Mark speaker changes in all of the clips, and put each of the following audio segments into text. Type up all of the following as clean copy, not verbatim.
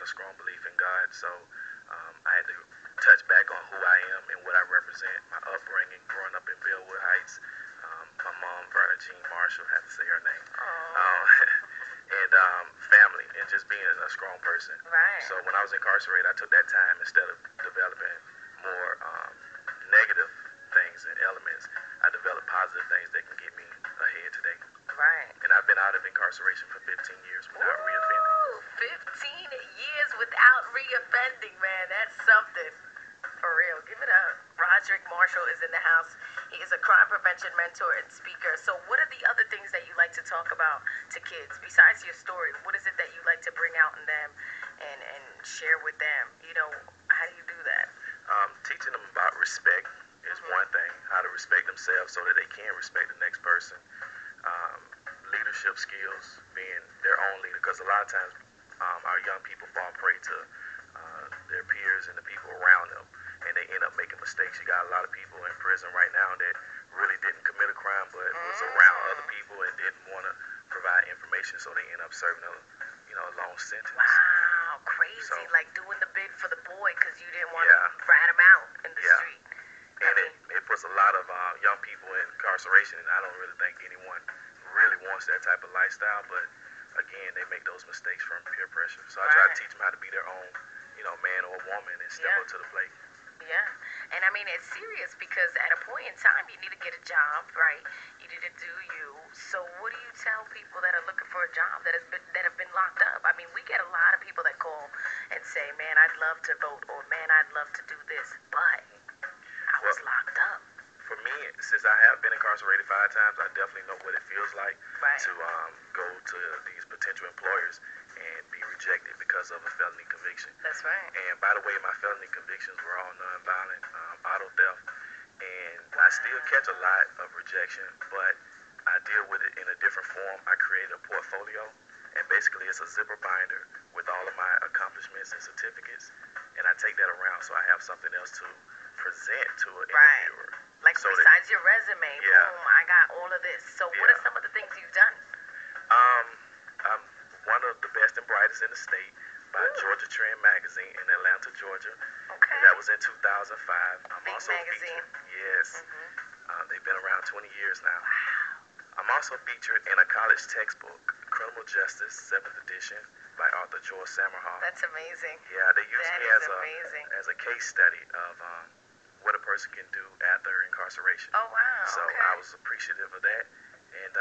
Speaker 1: strong belief in God. So I had to touch back on who I am and what I represent, my upbringing, growing up in Bellwood Heights. My mom, Verna Jean Marshall, had to say her name. And family, and just being a strong person.
Speaker 2: Right.
Speaker 1: So when I was incarcerated, I took that time, instead of developing more negative things and elements, I developed positive things that can get me ahead today.
Speaker 2: Right.
Speaker 1: And I've been out of incarceration for 15 years without reoffending.
Speaker 2: 15 years without reoffending, man. That's something. For real. Give it up. Roddrick Marshall is in the house. He is a crime prevention mentor and speaker. So what are the other things that you like to talk about to kids? Besides your story, what is it that you like to bring out in them and share with them? You know, how do you do that?
Speaker 1: Teaching them about respect is one thing. How to respect themselves so that they can respect the next person. Leadership skills, being their own leader. Because a lot of times our young people fall prey to their peers and the people around them, and they end up making mistakes. You got a lot of people in prison right now that really didn't commit a crime, but was around other people and didn't want to provide information, so they end up serving a long sentence.
Speaker 2: Wow, crazy.
Speaker 1: So,
Speaker 2: like doing the bid for the boy because you didn't want to rat him out in the street.
Speaker 1: And it puts a lot of young people in incarceration, and I don't really think anyone really wants that type of lifestyle, but again, they make those mistakes from peer pressure. So I try to teach them how to be their own, man or woman, and step up to the plate.
Speaker 2: Yeah, and I mean, it's serious because at a point in time, you need to get a job, right? You need to do you. So what do you tell people that are looking for a job that have been locked up? I mean, we get a lot of people that call and say, man, I'd love to vote, or man, I'd love to do this, but I was locked up.
Speaker 1: For me, since I have been incarcerated 5 times, I definitely know what it feels like to go to these potential employers and be rejected because of a felony conviction.
Speaker 2: That's right.
Speaker 1: And by the way, my felony convictions were all nonviolent, auto theft, and I still catch a lot of rejection, but I deal with it in a different form. I created a portfolio, and basically it's a zipper binder with all of my accomplishments and certificates, and I take that around so I have something else to present to an interviewer.
Speaker 2: Like so besides your resume, boom, I got all of this. So what are some of the things you've done?
Speaker 1: I'm one of the best and brightest in the state by Georgia Trend magazine in Atlanta, Georgia.
Speaker 2: Okay.
Speaker 1: That was in 2005. I'm
Speaker 2: Big
Speaker 1: also
Speaker 2: magazine.
Speaker 1: featured. Yes. They've been around 20 years now. Wow. I'm also featured in a college textbook, Criminal Justice, 7th edition, by author George Sammerhoff.
Speaker 2: That's amazing.
Speaker 1: Yeah, they used me as a case study of what a person can do after incarceration.
Speaker 2: Oh, wow.
Speaker 1: So I was appreciative of that, and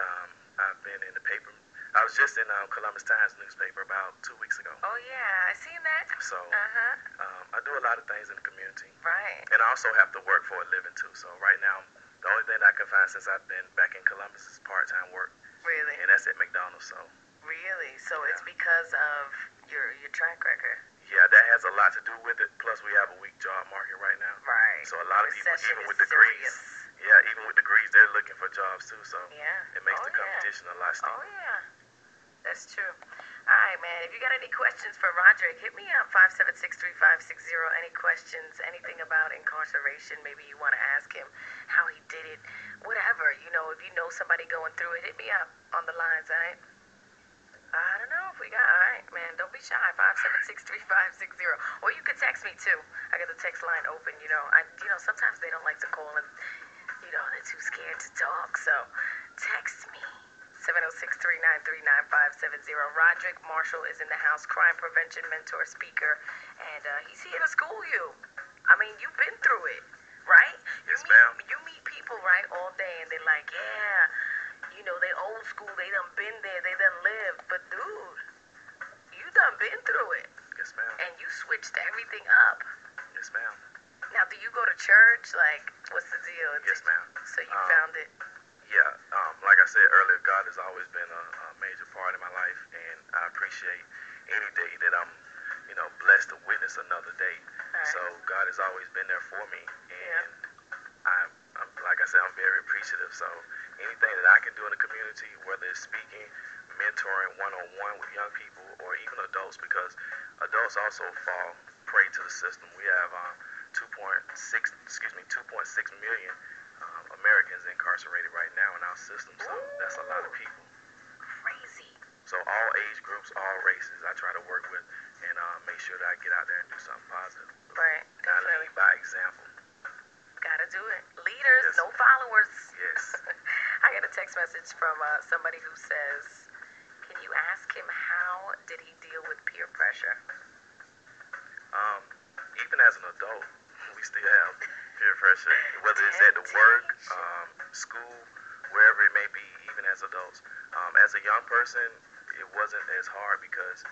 Speaker 1: I've been in the paper. I was just in Columbus Times newspaper about 2 weeks ago.
Speaker 2: Oh, yeah, I seen that.
Speaker 1: So I do a lot of things in the community.
Speaker 2: Right.
Speaker 1: And I also have to work for a living, too. So right now, the only thing I can find since I've been back in Columbus is part-time work.
Speaker 2: Really?
Speaker 1: And that's at McDonald's, so.
Speaker 2: Really? So it's because of your track record?
Speaker 1: Yeah, that has a lot to do with it. Plus, we have a weak job market right now.
Speaker 2: Right.
Speaker 1: So a lot of people, even with degrees, they're looking for jobs, too. So it makes the competition a lot steeper.
Speaker 2: Oh, yeah. That's true. All right, man. If you got any questions for Roddrick, hit me up, 576-3560. Any questions, anything about incarceration, maybe you want to ask him how he did it, whatever. If you know somebody going through it, hit me up on the lines, all right? I don't know if we got, all right, man. Don't be shy, 576-3560. Or you could text me, too. I got the text line open, sometimes they don't like to call and, they're too scared to talk. So text me. 706-393-9570. Roddrick Marshall is in the house, crime prevention mentor, speaker, and he's here to school you. I mean, you've been through it, right?
Speaker 1: Yes, ma'am.
Speaker 2: You meet people, right, all day, and they're like, they old school, they done been there, they done lived. But, dude, you done been through it.
Speaker 1: Yes, ma'am.
Speaker 2: And you switched everything up.
Speaker 1: Yes, ma'am.
Speaker 2: Now, do you go to church? Like, what's the deal?
Speaker 1: Yes, ma'am.
Speaker 2: So you found it?
Speaker 1: Yeah, like I said earlier, God has always been a major part of my life, and I appreciate any day that I'm, blessed to witness another day. Right. So God has always been there for me, and I'm like I said, I'm very appreciative. So anything that I can do in the community, whether it's speaking, mentoring one-on-one with young people, or even adults, because adults also fall prey to the system. We have 2.6 million Americans incarcerated right now in our system, so that's a lot of people.
Speaker 2: Crazy.
Speaker 1: So all age groups, all races, I try to work with and make sure that I get out there and do something positive.
Speaker 2: Right, definitely.
Speaker 1: Lead by example.
Speaker 2: Gotta do it. Leaders,
Speaker 1: Yes.
Speaker 2: no followers.
Speaker 1: Yes.
Speaker 2: I got a text message from somebody who says, can you ask him how did he deal with peer pressure?
Speaker 1: Even as an adult, we still have peer pressure, whether it's at the work, school, wherever it may be, even as adults. As a young person, it wasn't as hard because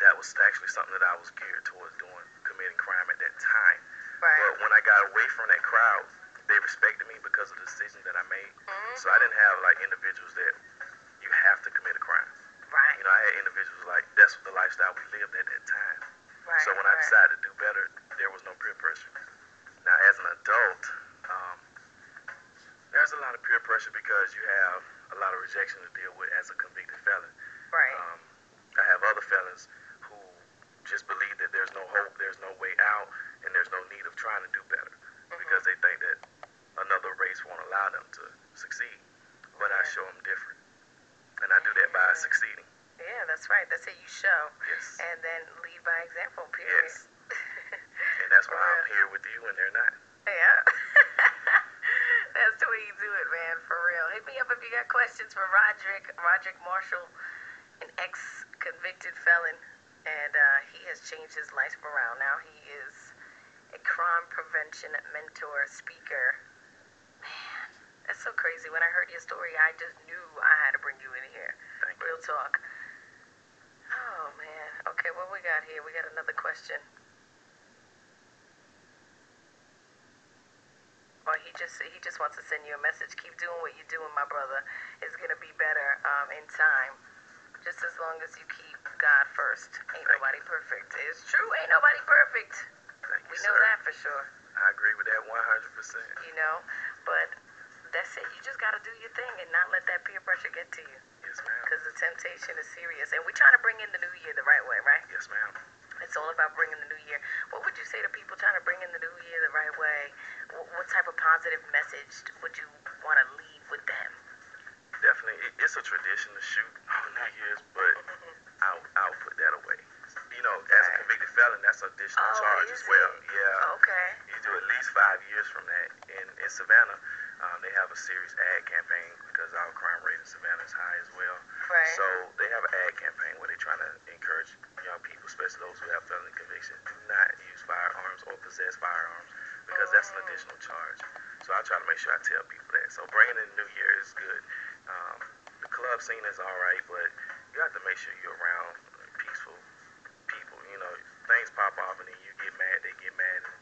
Speaker 1: that was actually something that I was geared towards doing, committing crime at that time.
Speaker 2: Right.
Speaker 1: But when I got away from that crowd, they respected me because of the decisions that I made. So I didn't have like individuals that you have to commit a crime.
Speaker 2: Right.
Speaker 1: You know, I had individuals like that's the lifestyle we lived at that time.
Speaker 2: Right.
Speaker 1: So when I decided to do better, there was no peer pressure. Now, as an adult, there's a lot of peer pressure because you have a lot of rejection to deal with as a convicted felon.
Speaker 2: Right.
Speaker 1: I have other felons who just believe that there's no hope, there's no way out, and there's no need of trying to do better because they think that another race won't allow them to succeed. But I show them different, and I do that by succeeding.
Speaker 2: Yeah, that's right. That's it. You show.
Speaker 1: Yes.
Speaker 2: And then lead by example, period.
Speaker 1: Yes. And that's why I'm here with you and they're not.
Speaker 2: Yeah. That's the way you do it, man, for real. Hit me up if you got questions for Roddrick Marshall, an ex-convicted felon, and he has changed his life around. Now he is a crime prevention mentor, speaker. Man, that's so crazy. When I heard your story, I just knew I had to bring you in here.
Speaker 1: Thank you.
Speaker 2: Real talk. Oh, man. Okay, what we got here? We got another question. Well, he just wants to send you a message. Keep doing what you're doing, my brother. It's going to be better in time. Just as long as you keep God first. Ain't nobody perfect. It's true. Ain't nobody perfect.
Speaker 1: Thank you,
Speaker 2: We know
Speaker 1: sir.
Speaker 2: that for sure.
Speaker 1: I agree with that 100%.
Speaker 2: You know? But that's it. You just got to do your thing and not let that peer pressure get to you.
Speaker 1: Yes, ma'am.
Speaker 2: Because the temptation is serious. And we're trying to bring in the new year the right way, right?
Speaker 1: Yes, ma'am.
Speaker 2: It's all about bringing the new year. What would you say to people trying to bring in the new year the right way? What type of positive message would you want to leave with them?
Speaker 1: Definitely. It's a tradition to shoot on New Year's, but I'll put that away. You know, as a convicted felon, that's an additional charge as well. Yeah.
Speaker 2: Okay.
Speaker 1: You do at least 5 years from that. In Savannah, they have a serious ad campaign because our crime rate in Savannah is high as well.
Speaker 2: Right.
Speaker 1: So they have an ad campaign where they're trying to encourage young people, especially those who have felony convictions, do not use firearms or possess firearms because that's an additional charge. So I try to make sure I tell people that. So bringing in the new year is good. The club scene is all right, but you have to make sure you're around peaceful people. You know, things pop off and then you get mad, they get mad. And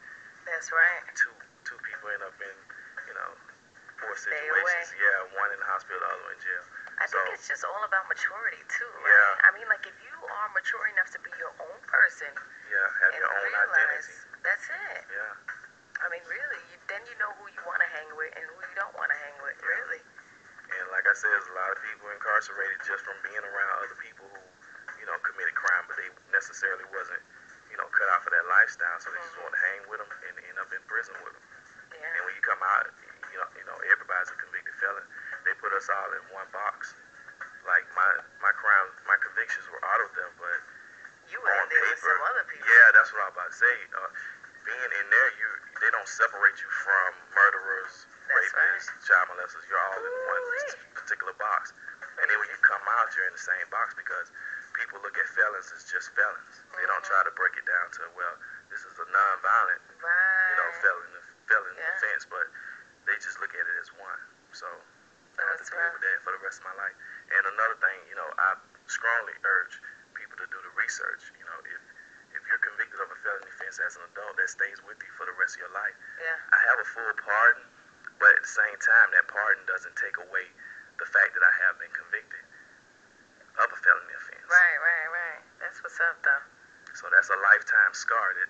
Speaker 2: That's right.
Speaker 1: two people end up in, you know, poor
Speaker 2: Stay
Speaker 1: situations.
Speaker 2: away.
Speaker 1: Yeah, one in the hospital, the other in jail.
Speaker 2: I think it's just all about maturity too, right?
Speaker 1: Yeah.
Speaker 2: I mean, like if you are mature enough to be your own person
Speaker 1: Yeah, have
Speaker 2: and
Speaker 1: your own
Speaker 2: realize
Speaker 1: identity.
Speaker 2: that's it.
Speaker 1: Yeah.
Speaker 2: I mean, really, then you know who you want to hang with and who you don't want to hang with, really.
Speaker 1: And like I said, there's a lot of people incarcerated just from being around other people who, you know, committed crime, but they necessarily wasn't, you know, cut out for that lifestyle. So they just want to hang with them and end up in prison with them.
Speaker 2: Yeah.
Speaker 1: And when you come out, you know, everybody's a convicted felon. They put us all in one box. Like my crime, my convictions were auto theft, but
Speaker 2: You were in there with some other people.
Speaker 1: yeah, that's what I was about to say. Being in there, they don't separate you from murderers, rapists, child molesters. You're all in one particular box. And then when you come out, you're in the same box because people look at felons as just felons. They don't try to break it down to, well, this is a non-violent, you know, felon offense, but they just look at it as one. So I have to deal with that for the rest of my life. And another thing, you know, I strongly urge people to do the research. You know, if you're convicted of a felony offense as an adult, that stays with you for the rest of your life.
Speaker 2: Yeah.
Speaker 1: I have a full pardon, but at the same time, that pardon doesn't take away the fact that I have been convicted of a felony offense.
Speaker 2: Right. That's what's up, though.
Speaker 1: So that's a lifetime scar that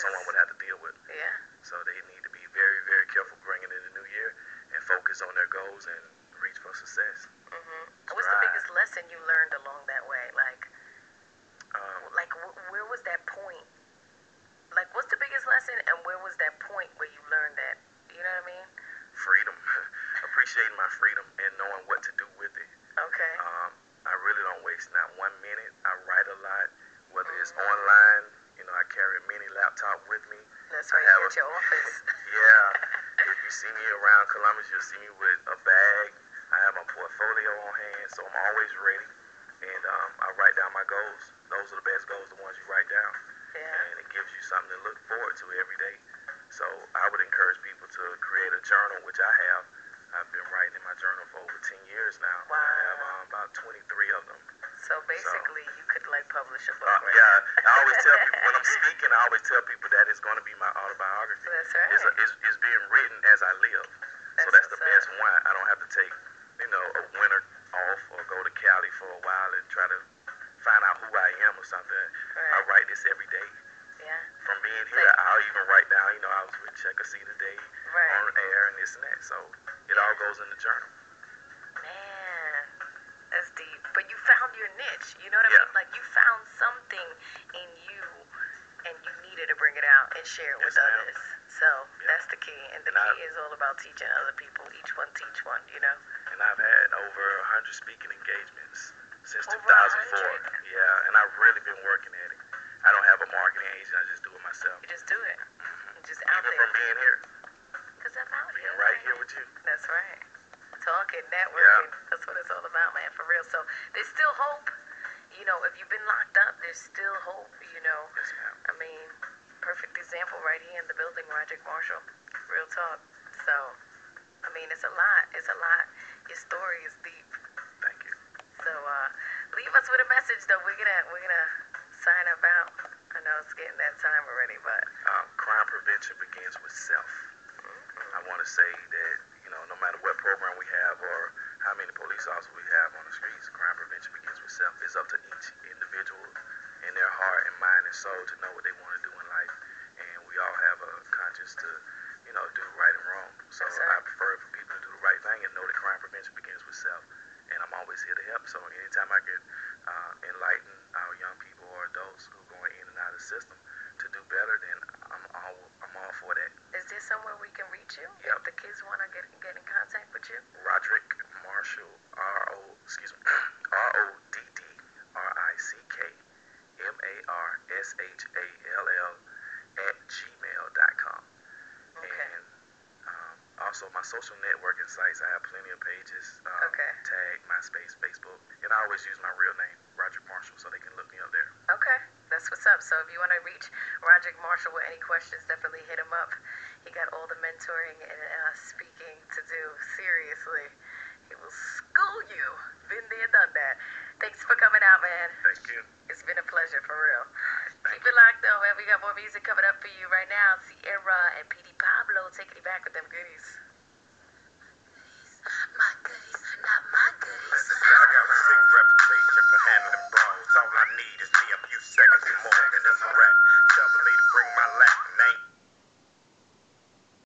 Speaker 1: someone would have to deal with.
Speaker 2: Yeah.
Speaker 1: So they need to be very, very careful bringing in the new year and focus on their goals and reach for success.
Speaker 2: What's the biggest lesson you learned along that way? Where was that point? Like, what's the biggest lesson, and where was that point where you learned that? You know what I mean?
Speaker 1: Freedom. Appreciating my freedom and knowing what to do with it.
Speaker 2: Okay.
Speaker 1: I really don't waste not 1 minute. I write a lot, whether it's online laptop with me.
Speaker 2: That's right, you at your office.
Speaker 1: Yeah. If you see me around Columbus, you'll see me with a bag. I have my portfolio on hand, so I'm always ready. And I write down my goals. Those are the best goals, the ones you write down.
Speaker 2: Yeah.
Speaker 1: And it gives you something to look forward to every day. So I would encourage people to create a journal, which I have. I've been writing in my journal for over 10 years now.
Speaker 2: Wow.
Speaker 1: I have about 23 of them.
Speaker 2: So basically, you could like publish a book, right?
Speaker 1: Yeah, I always tell people, when I'm speaking, I always tell people that it's going to be my autobiography.
Speaker 2: That's right.
Speaker 1: It's being written as I live. So that's the best one. I don't have to take, a winter off or go to Cali for a while and try to find out who I am or something.
Speaker 2: Right.
Speaker 1: I write this every day.
Speaker 2: Yeah.
Speaker 1: From being here, I'll even write down, I was with Checka Cee today on air and this and that. So it all goes in the journal.
Speaker 2: Man, that's deep. But you found your niche. You know what I mean? Like you found something in you and you needed to bring it out and share it with others. So that's the key. And the key is all about teaching other people. Each one teach one,
Speaker 1: And I've had over 100 speaking engagements since
Speaker 2: over
Speaker 1: 2004.
Speaker 2: 100?
Speaker 1: Yeah, and I've really been working at it. I don't have a marketing agent. I just do it myself.
Speaker 2: You just do it. Just out
Speaker 1: Even
Speaker 2: there.
Speaker 1: from being here.
Speaker 2: Because I'm out here.
Speaker 1: Being right here with you.
Speaker 2: That's right. Talking, networking.
Speaker 1: Yeah.
Speaker 2: That's what it's all about, man, for real. So there's still hope. If you've been locked up, there's still hope,
Speaker 1: Yes, ma'am.
Speaker 2: I mean, perfect example right here in the building, Roddrick Marshall. Real talk. So, I mean, it's a lot. It's a lot. Your story is deep.
Speaker 1: Thank you.
Speaker 2: So, leave us with a message, though. We're gonna sign up out. I know it's getting that time already, but
Speaker 1: Crime prevention begins with self. I want to say that, no matter what program we have or how many police officers we have on the streets, crime prevention begins with self. It's up to each individual in their heart and mind and soul to know what they want to do in life. And we all have a conscience to, do right and wrong. So I prefer for people to do the right thing and know that crime prevention begins with self. And I'm always here to help. So anytime I can enlighten our young people or adults who are going in and out of the system to do better, then I'm all for that.
Speaker 2: Is there somewhere we can reach you?
Speaker 1: Yep.
Speaker 2: If the kids want to get in contact with you?
Speaker 1: Roddrick Marshall, RODDICK MARSHALL at gmail.com. And also my social networking sites, I have plenty of pages. Tag, MySpace, Facebook. And I always use my real name, Roddrick Marshall, so they can look me up there.
Speaker 2: Okay, that's what's up. So if you want to reach Roddrick Marshall with any questions, definitely hit him up. He got all the mentoring and speaking to do. Seriously, he will school you. Been there, done that. Thanks for coming out, man.
Speaker 1: Thank you.
Speaker 2: It's been a pleasure, for real.
Speaker 1: Thank
Speaker 2: Keep it locked, though, man. We got more music coming up for you right now. Sierra and PD Pablo taking you back with them goodies.